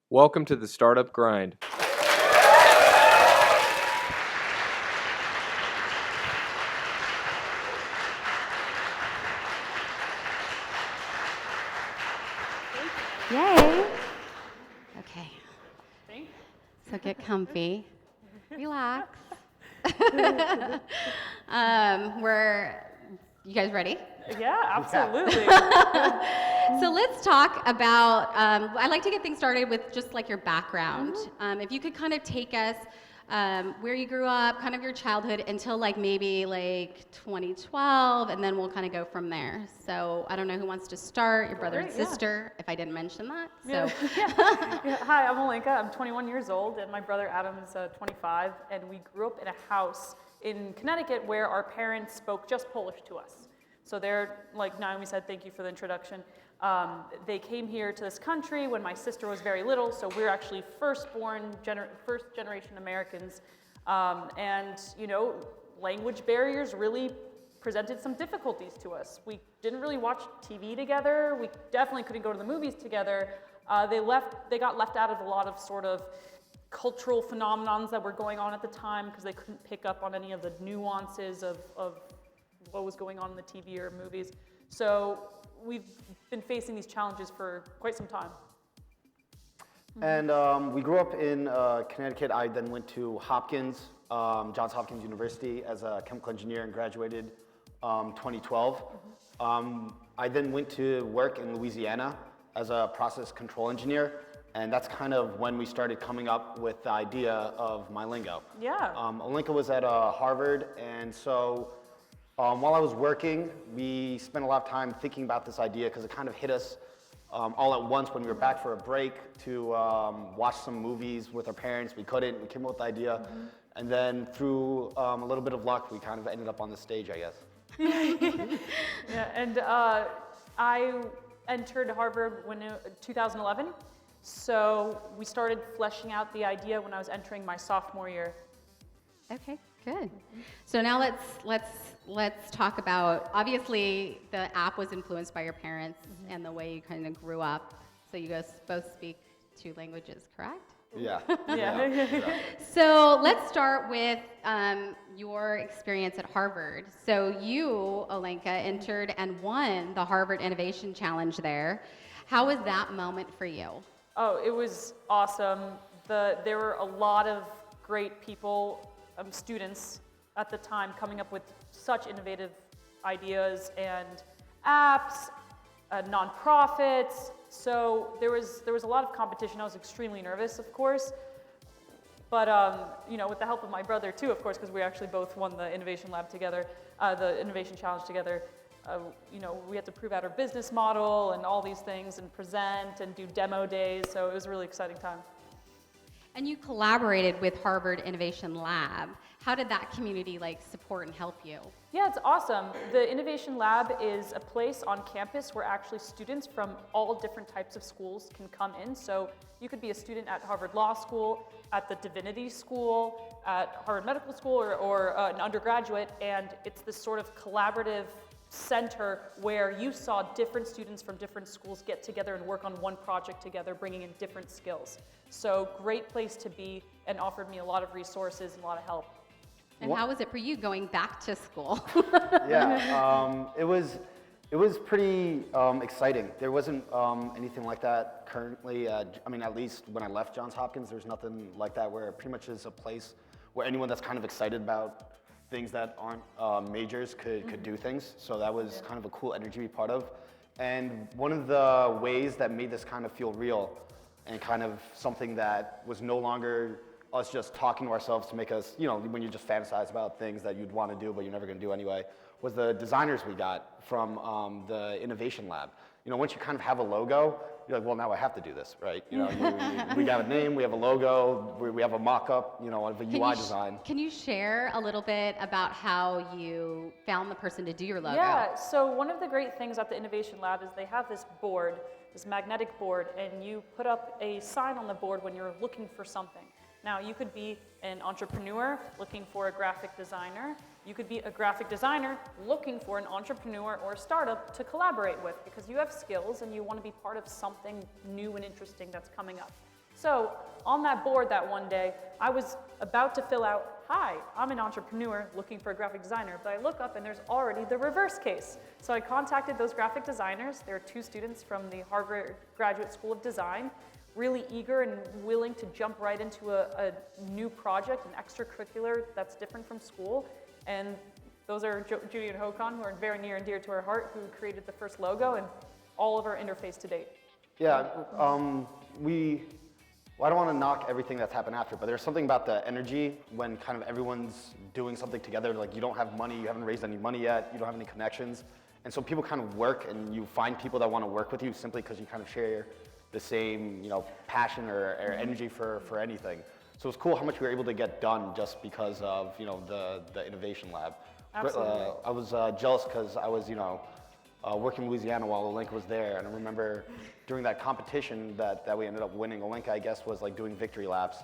Welcome to the Startup Grind. Yay! Okay. So get comfy, relax. You guys ready? Yeah, absolutely. So let's talk about, I'd like to get things started with just like your background. If you could kind of take us where you grew up, kind of your childhood until like maybe like 2012, and then we'll kind of go from there. So I don't know who wants to start, your brother and Great, yeah. sister, if I didn't mention that. Yeah. So Yeah. Hi, I'm Olenka. I'm 21 years old, and my brother Adam is 25, and we grew up in a house in Connecticut where our parents spoke just Polish to us. So they're, like Naomi said, thank you for the introduction. They came here to this country when my sister was very little, so we're actually first generation Americans. And, you know, language barriers really presented some difficulties to us. We didn't really watch TV together. We definitely couldn't go to the movies together. They got left out of a lot of sort of cultural phenomenons that were going on at the time because they couldn't pick up on any of the nuances of what was going on in the TV or movies. So we've been facing these challenges for quite some time. And we grew up in Connecticut. I then went to Hopkins, Johns Hopkins University as a chemical engineer and graduated 2012. I then went to work in Louisiana as a process control engineer. And that's kind of when we started coming up with the idea of MyLingo. Yeah. Olenka was at Harvard, and so while I was working, we spent a lot of time thinking about this idea because it kind of hit us all at once when we were back for a break to watch some movies with our parents. We couldn't. We came up with the idea. And then through a little bit of luck, we kind of ended up on the stage, I guess. Yeah, and I entered Harvard in 2011. So we started fleshing out the idea when I was entering my sophomore year. okay, good. So now let's talk about, obviously the app was influenced by your parents and the way you kind of grew up. So you guys both speak 2 languages, correct? Yeah. Yeah. So let's start with your experience at Harvard. So you, Olenka, entered and won the Harvard Innovation Challenge there. How was that moment for you? Oh, it was awesome. There were a lot of great people, students at the time, coming up with such innovative ideas and apps, nonprofits. So there was a lot of competition. I was extremely nervous, of course, but you know, with the help of my brother too, of course, because we actually both won the innovation lab together, the innovation challenge together. You know, we had to prove out our business model and all these things and present and do demo days. So it was a really exciting time. And you collaborated with Harvard Innovation Lab. How did that community like support and help you? Yeah, it's awesome. The Innovation Lab is a place on campus where actually students from all different types of schools can come in. So you could be a student at Harvard Law School, at the Divinity School, at Harvard Medical School, or an undergraduate, and it's this sort of collaborative center where you saw different students from different schools get together and work on one project together, bringing in different skills. So great place to be, and offered me a lot of resources and a lot of help. And how was it for you going back to school? Yeah, it was pretty exciting. There wasn't anything like that currently. I mean, at least when I left Johns Hopkins, there's nothing like that where it pretty much is a place where anyone that's kind of excited about things that aren't majors could do things. So that was kind of a cool energy to be part of. And one of the ways that made this kind of feel real and kind of something that was no longer us just talking to ourselves to make us, you know, when you just fantasize about things that you'd want to do but you're never going to do anyway, was the designers we got from the Innovation Lab. You know, once you kind of have a logo, you're like, well, now I have to do this, right? You know, we got a name, we have a logo, we have a mock-up, you know, of a UI design. Can you share a little bit about how you found the person to do your logo? Yeah, so one of the great things at the Innovation Lab is they have this board, this magnetic board, and you put up a sign on the board when you're looking for something. Now, you could be an entrepreneur looking for a graphic designer. You could be a graphic designer looking for an entrepreneur or a startup to collaborate with because you have skills and you want to be part of something new and interesting that's coming up. So on that board that one day, I was about to fill out, hi, I'm an entrepreneur looking for a graphic designer, but I look up and there's already the reverse case. So I contacted those graphic designers. There are 2 students from the Harvard Graduate School of Design, really eager and willing to jump right into a new project, an extracurricular that's different from school. And those are Judy and Håkon, who are very near and dear to our heart, who created the first logo and all of our interface to date. Yeah, well, I don't want to knock everything that's happened after, but there's something about the energy when kind of everyone's doing something together. Like you don't have money, you haven't raised any money yet, you don't have any connections. And so people kind of work and you find people that want to work with you simply because you kind of share the same, passion or energy for anything. So it's cool how much we were able to get done just because of, the innovation lab. Absolutely. I was jealous because I was, working in Louisiana while Olenka was there, and I remember during that competition that we ended up winning, Olenka, I guess, was like doing victory laps,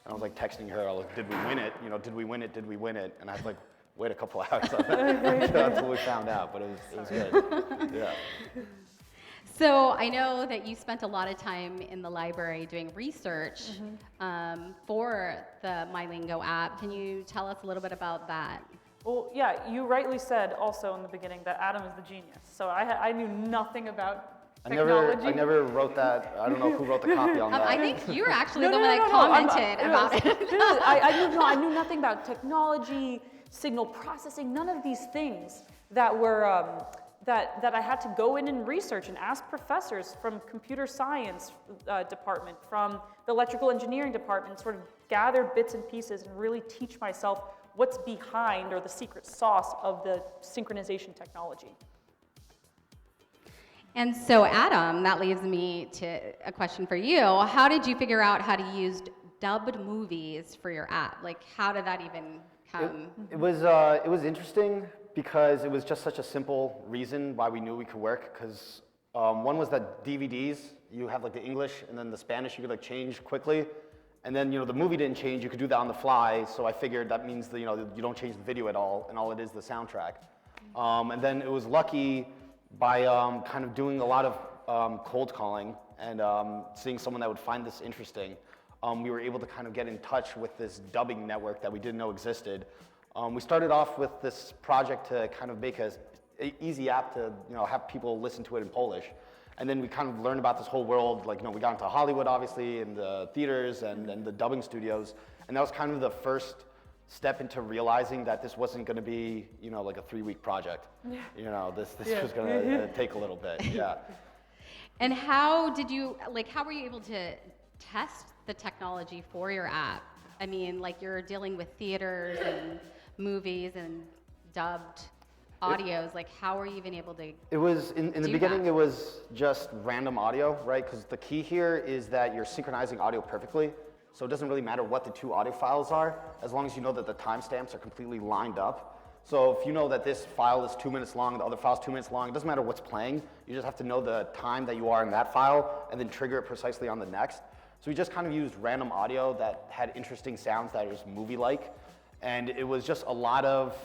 and I was like texting her, like, did we win it? Did we win it? Did we win it? And I was like, wait a couple hours until we found out, but it was good. Yeah. So I know that you spent a lot of time in the library doing research for the MyLingo app. Can you tell us a little bit about that? Well, yeah, you rightly said also in the beginning that Adam is the genius. So I knew nothing about technology. I never wrote that. I don't know who wrote the copy on that. I think you were actually the one that commented about it. I knew nothing about technology, signal processing, none of these things that were that I had to go in and research and ask professors from computer science department, from the electrical engineering department, sort of gather bits and pieces and really teach myself what's behind or the secret sauce of the synchronization technology. And so, Adam, that leaves me to a question for you. How did you figure out how to use dubbed movies for your app? Like, how did that even come? It was interesting because it was just such a simple reason why we knew we could work. Because one was that DVDs, you have like the English and then the Spanish, you could like change quickly. And then, the movie didn't change, you could do that on the fly, so I figured that means that, you don't change the video at all, and all it is the soundtrack. And then it was lucky by kind of doing a lot of cold calling and seeing someone that would find this interesting, we were able to kind of get in touch with this dubbing network that we didn't know existed. We started off with this project to kind of make an easy app to, have people listen to it in Polish. And then we kind of learned about this whole world, like, we got into Hollywood, obviously, and the theaters and the dubbing studios. And that was kind of the first step into realizing that this wasn't going to be, like a 3-week project. This was going to take a little bit, yeah. And how were you able to test the technology for your app? I mean, like you're dealing with theaters and movies and dubbed audios, like how are you even able to It was, in the beginning, it was just random audio, right? Because the key here is that you're synchronizing audio perfectly. So it doesn't really matter what the 2 audio files are, as long as you know that the timestamps are completely lined up. So if you know that this file is 2 minutes long, the other file is 2 minutes long, it doesn't matter what's playing. You just have to know the time that you are in that file and then trigger it precisely on the next. So we just kind of used random audio that had interesting sounds that was movie-like. And it was just a lot of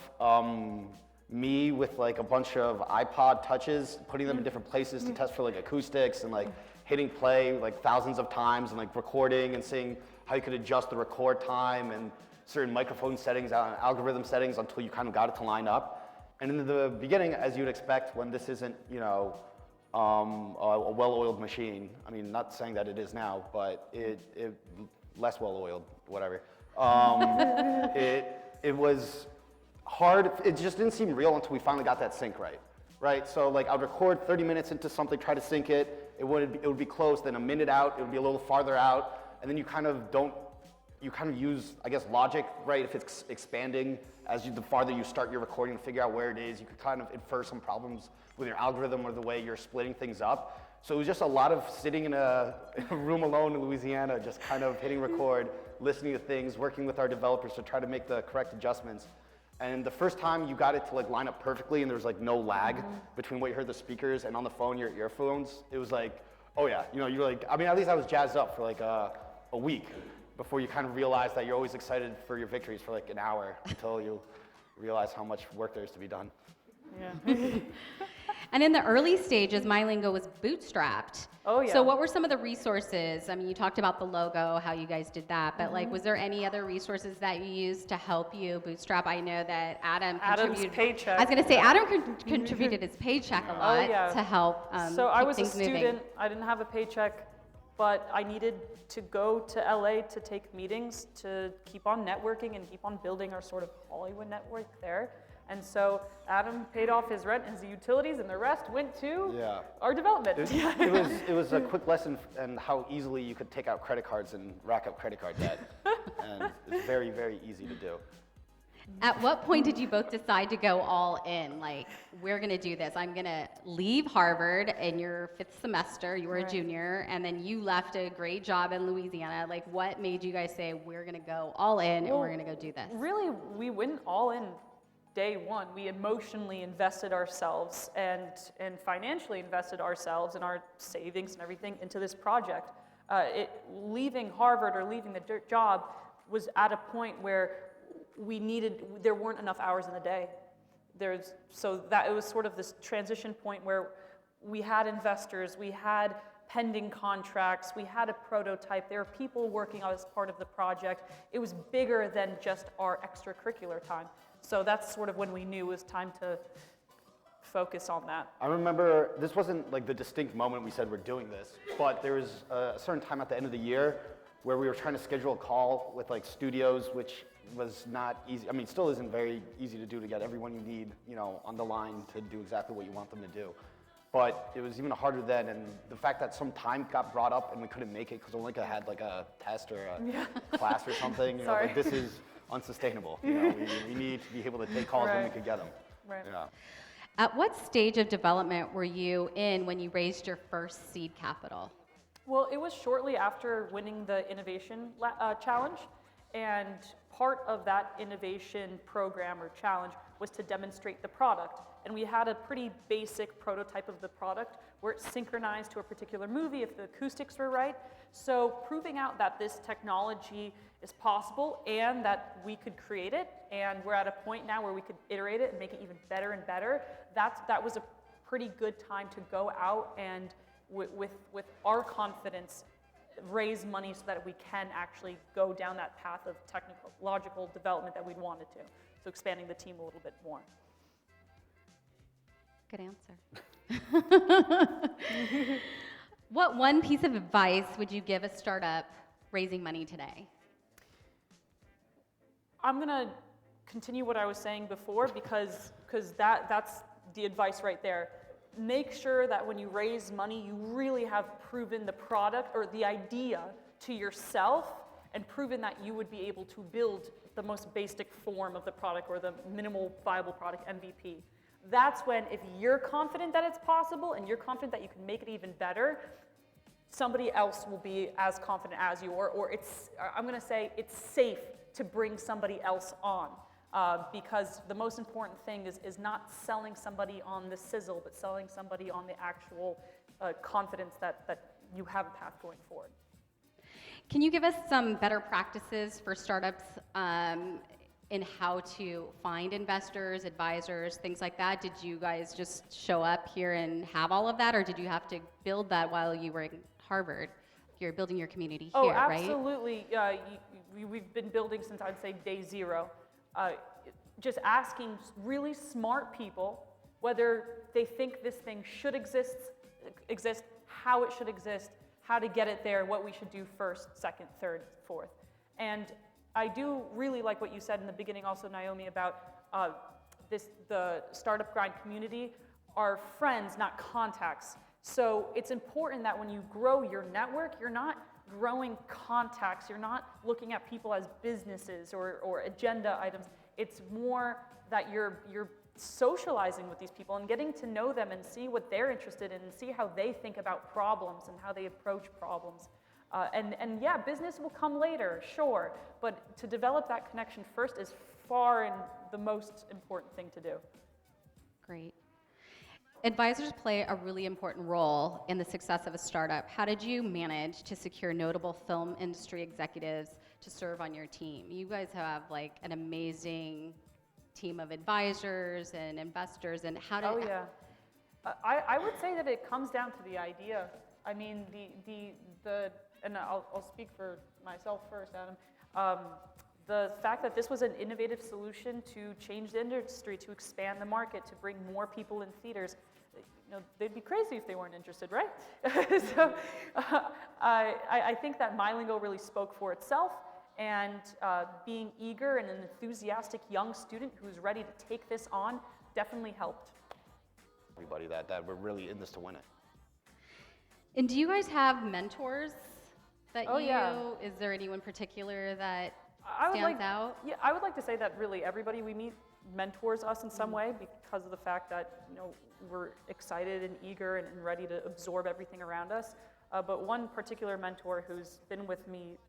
me with like a bunch of iPod touches, putting them in different places to test for like acoustics and like hitting play like thousands of times and like recording and seeing how you could adjust the record time and certain microphone settings, algorithm settings until you kind of got it to line up. And in the beginning, as you'd expect, when this isn't, a well-oiled machine, I mean, not saying that it is now, but it less well-oiled, whatever. It was hard. It just didn't seem real until we finally got that sync right? So like I'd record 30 minutes into something, try to sync it. It would be close. Then a minute out, it would be a little farther out, and then you kind of use, I guess, logic, right? If it's expanding the farther you start your recording to figure out where it is, you could kind of infer some problems with your algorithm or the way you're splitting things up. So it was just a lot of sitting in a room alone in Louisiana, just kind of hitting record, listening to things, working with our developers to try to make the correct adjustments. And the first time you got it to like line up perfectly and there was like no lag between what you heard the speakers and on the phone, your earphones, it was like, oh yeah, you're like, I mean, at least I was jazzed up for like a week before you kind of realize that you're always excited for your victories for like an hour until you realize how much work there is to be done. Yeah. And in the early stages, MyLingo was bootstrapped. Oh, yeah. So what were some of the resources? I mean, you talked about the logo, how you guys did that, but like, was there any other resources that you used to help you bootstrap? I know that Adam Adam's contributed. paycheck. I was going to say, Adam contributed his paycheck a lot yeah. to help So I keep was a things moving. student. I didn't have a paycheck, but I needed to go to LA to take meetings to keep on networking and keep on building our sort of Hollywood network there. And so Adam paid off his rent and his utilities, and the rest went to Yeah. our development. It was a quick lesson in how easily you could take out credit cards and rack up credit card debt. And it's very, very easy to do. At what point did you both decide to go all in? Like, we're going to do this. I'm going to leave Harvard in your 5th semester. You were a Right. junior, and then you left a great job in Louisiana. Like, what made you guys say, we're going to go all in and we're going to go do this? Really, we went all in day one. We emotionally invested ourselves and financially invested ourselves and our savings and everything into this project. Leaving Harvard or leaving the job was at a point where there weren't enough hours in the day. So that it was sort of this transition point where we had investors, we had pending contracts, we had a prototype, there were people working as part of the project. It was bigger than just our extracurricular time. So that's sort of when we knew it was time to focus on that. I remember this wasn't like the distinct moment we said we're doing this, but there was a certain time at the end of the year where we were trying to schedule a call with like studios, which was not easy. I mean, still isn't very easy to do, to get everyone you need, on the line to do exactly what you want them to do. But it was even harder then, and the fact that some time got brought up and we couldn't make it because Olenka had like a test or a class or something. Sorry. Like, this is unsustainable. We need to be able to take calls when we Right. could get them. Right. Yeah. At what stage of development were you in when you raised your first seed capital? Well, it was shortly after winning the innovation challenge, and part of that innovation program or challenge was to demonstrate the product. And we had a pretty basic prototype of the product where it's synchronized to a particular movie if the acoustics were right. So proving out that this technology is possible and that we could create it, and we're at a point now where we could iterate it and make it even better and better, that was a pretty good time to go out and with our confidence raise money so that we can actually go down that path of technological development that we'd wanted to. So expanding the team a little bit more. Good answer. What one piece of advice would you give a startup raising money today? I'm going to continue what I was saying before because that's the advice right there. Make sure that when you raise money, you really have proven the product or the idea to yourself and proven that you would be able to build the most basic form of the product or the minimal viable product, MVP. That's when, if you're confident that it's possible and you're confident that you can make it even better, somebody else will be as confident as you, or I'm going to say it's safe to bring somebody else on. Because the most important thing is not selling somebody on the sizzle, but selling somebody on the actual confidence that you have a path going forward. Can you give us some better practices for startups in how to find investors, advisors, things like that? Did you guys just show up here and have all of that, or did you have to build that while you were in Harvard? You're building your community here, right? Oh, absolutely. We've been building since, I'd say, day zero. Just asking really smart people whether they think this thing should exist, how it should exist, how to get it there, what we should do first, second, third, fourth. And I do really like what you said in the beginning also, Naomi, about the Startup Grind community are friends, not contacts. So it's important that when you grow your network, you're not growing contacts, you're not looking at people as businesses or agenda items. It's more that you're socializing with these people and getting to know them and see what they're interested in and see how they think about problems and how they approach problems. And yeah, business will come later, sure, but to develop that connection first is far and the most important thing to do. Great. Advisors play a really important role in the success of a startup. How did you manage to secure notable film industry executives to serve on your team? You guys have like an amazing team of advisors and investors, and how did I would say that it comes down to the idea. I mean, and I'll speak for myself first, Adam. The fact that this was an innovative solution to change the industry, to expand the market, to bring more people in theaters, they'd be crazy if they weren't interested, right? So I think that MyLingo really spoke for itself, and being eager and an enthusiastic young student who's ready to take this on definitely helped. Everybody that we're really in this to win it. And do you guys have mentors that yeah. is there anyone particular that I would stands out? Yeah, I would like to say that really everybody we meet mentors us in some way because of the fact that we're excited and eager and ready to absorb everything around us. But one particular mentor who's been with me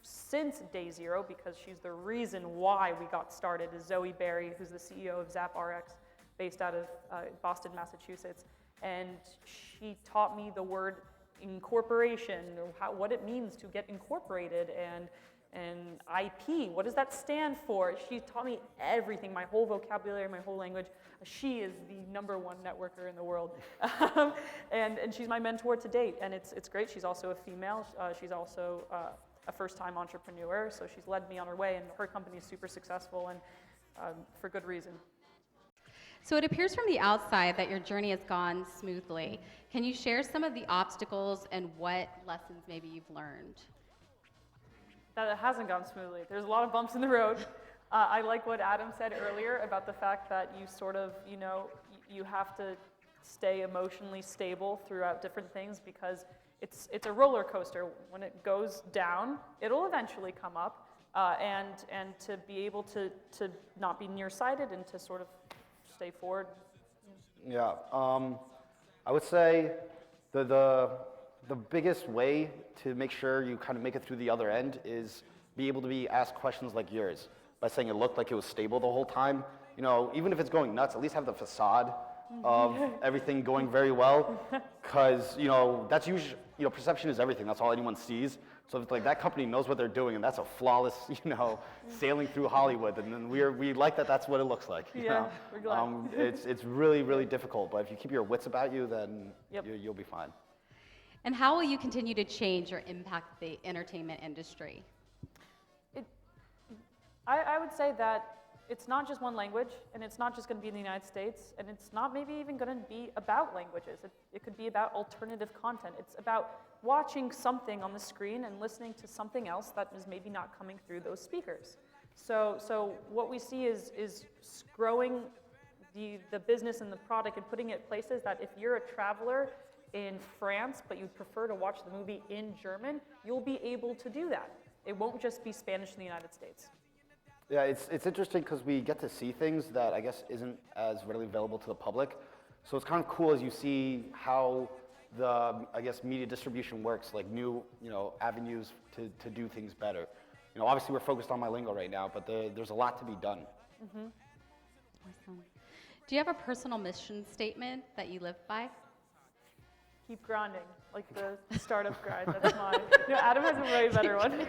since day zero, because she's the reason why we got started, is Zoe Berry, who's the CEO of ZapRx, based out of Boston, Massachusetts. And she taught me the word incorporation, or what it means to get incorporated, and IP, what does that stand for? She taught me everything, my whole vocabulary, my whole language. She is the #1 networker in the world. and she's my mentor to date, and it's great. She's also a female. She's also a first-time entrepreneur, so she's led me on her way, and her company is super successful, and for good reason. So it appears from the outside that your journey has gone smoothly. Can you share some of the obstacles and what lessons maybe you've learned? That it hasn't gone smoothly. There's a lot of bumps in the road. I like what Adam said earlier about the fact that you sort of, you have to stay emotionally stable throughout different things, because it's a roller coaster. When it goes down, it'll eventually come up, and to be able to not be nearsighted and to sort of stay forward. Yeah, I would say the biggest way to make sure you kind of make it through the other end is be able to be asked questions like yours, by saying it looked like it was stable the whole time. Even if it's going nuts, at least have the facade of everything going very well, because that's usually, perception is everything. That's all anyone sees. So if it's like that company knows what they're doing, and that's a flawless, sailing through Hollywood, and then we like that. That's what it looks like. Yeah, we're glad. It's really, really difficult, but if you keep your wits about you, then you'll be fine. And how will you continue to change or impact the entertainment industry? I would say that it's not just one language, and it's not just going to be in the United States, and it's not maybe even going to be about languages. It could be about alternative content. It's about watching something on the screen and listening to something else that is maybe not coming through those speakers. So what we see is growing the business and the product and putting it places that if you're a traveler in France, but you prefer to watch the movie in German, you'll be able to do that. It won't just be Spanish in the United States. Yeah, it's interesting because we get to see things that I guess isn't as readily available to the public. So it's kind of cool as you see how the, I guess, media distribution works, like new, avenues to do things better. Obviously we're focused on MyLingo right now, but there's a lot to be done. Mm-hmm. Awesome. Do you have a personal mission statement that you live by? Keep grinding, like the startup grind. That's mine. Adam has a way better one.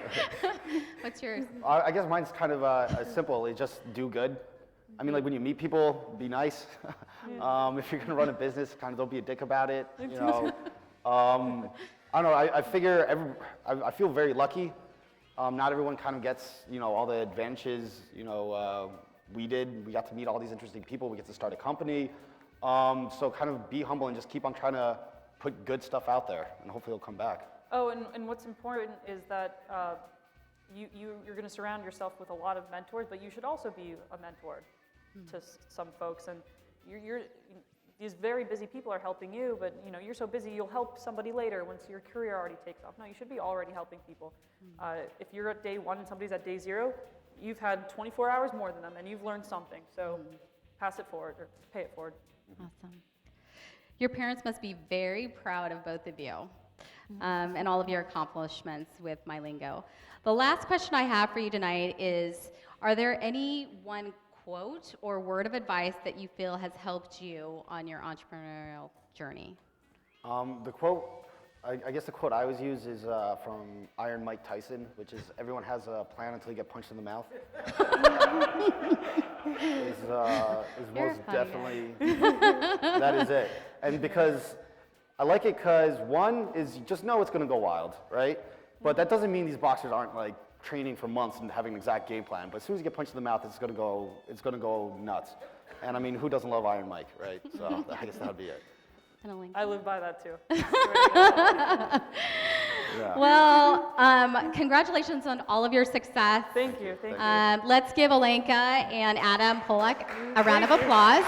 What's yours? I guess mine's kind of simple. It's just do good. I mean, like when you meet people, be nice. If you're gonna run a business, kind of don't be a dick about it. I don't know. I figure I feel very lucky. Not everyone kind of gets all the advantages we did. We got to meet all these interesting people. We get to start a company. So kind of be humble and just keep on trying to put good stuff out there, and hopefully it'll come back. Oh, and what's important is that you're going to surround yourself with a lot of mentors, but you should also be a mentor to some folks. And these very busy people are helping you, but you're so busy you'll help somebody later once your career already takes off. No, you should be already helping people. If you're at day 1 and somebody's at day 0, you've had 24 hours more than them, and you've learned something. So pass it forward or pay it forward. Awesome. Your parents must be very proud of both of you and all of your accomplishments with MyLingo. The last question I have for you tonight is, are there any one quote or word of advice that you feel has helped you on your entrepreneurial journey? The quote, I guess the quote I always use is from Iron Mike Tyson, which is, everyone has a plan until you get punched in the mouth. is most definitely, that is it. And because I like it because one is you just know it's going to go wild, right? But that doesn't mean these boxers aren't like training for months and having an exact game plan. But as soon as you get punched in the mouth, it's going to go nuts. And I mean, who doesn't love Iron Mike, right? So I guess that would be it. I live by that too. Yeah. Well, congratulations on all of your success. Thank you. Thank you. Let's give Olenka and Adam Polak a round of applause.